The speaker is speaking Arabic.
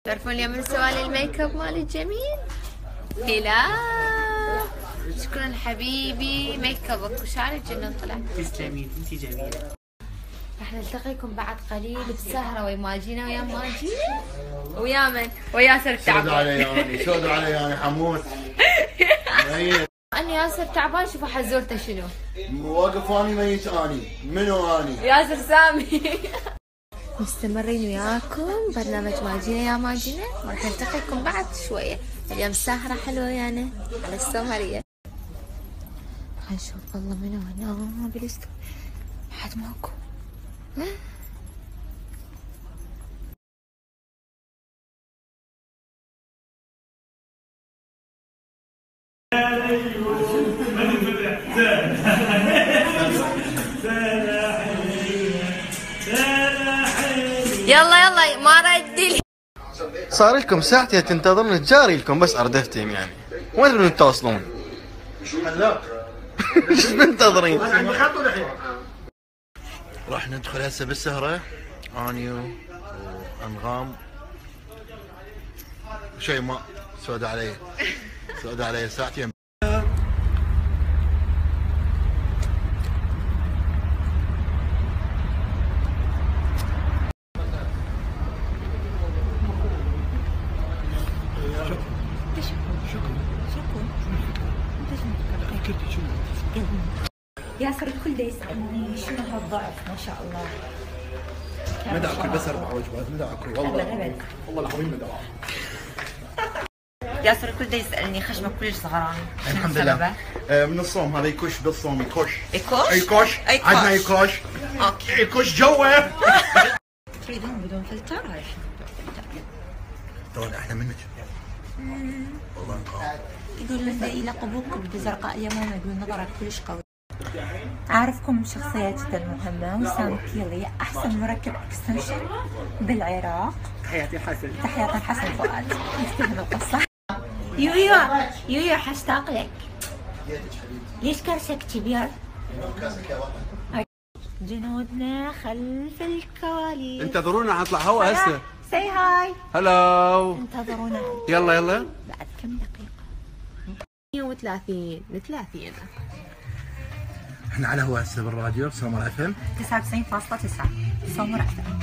تعرفون اليوم من سوالي الميك اب مالي الجميل؟ هلا شكرا حبيبي، ميك ابك وشعرك جنن طلع. تسلمين انتي جميلة. راح نلتقيكم بعد قليل بسهرة ويا ماجينا ويا ماجينا ويا من؟ وياسر التعبان. شودوا علي اني شودوا علي اني حموت. اني ياسر تعبان. شوفوا حزورته شنو واقف اني ميت اني. منو اني؟ ياسر سامي. مستمرين وياكم برنامج ماجينا يا ماجينا، وراح نلتقيكم بعد شوية. اليوم سهرة حلوة يعني على السومرية. نشوف والله منو هنا بالستو. حد ماكو. يلا يلا ما ردي. صار لكم ساعتين تنتظرون تجاري لكم بس اردفتهم يعني. وين تبون تتواصلون؟ هلا ايش منتظرين؟ راح ندخل هسه بالسهرة اني وانغام شيء ما سودوا علي. سودوا علي ساعتين. ياسر الكل دا يسألني شنو هالضعف ما شاء الله. مدى اكل بس 4 وجبات. مدى اكل والله والله العظيم مدى. ياسر الكل دا يسألني خشمك كلش صغران. الحمد لله. من الصوم هذا يكش بالصوم يكش. يكش؟ يكش. عندنا يكش. اوكي. يكش جوه. تريدون بدون فلتر؟ ترى احنا منك. والله يقولون دا يلقبوك بزرقاء اليمامة، يقولون نظرك كلش قوي. أعرفكم شخصية جدا مهمة، وسام كيلي أحسن مركب اكستنشن بالعراق. تحياتي حسن. تحياتي حسن فؤاد يفتهم القصة. يويو حشتاق لك. ليش كرشك كبير؟ جنودنا خلف الكواليس. انتظرونا حنطلع هوا هسه. سي هاي. هلو. انتظرونا. يلا يلا. بعد كم دقيقة؟ 130 30. احنا على هوا هسه بالراديو سومر اف ام 99.9 سومر اف ام.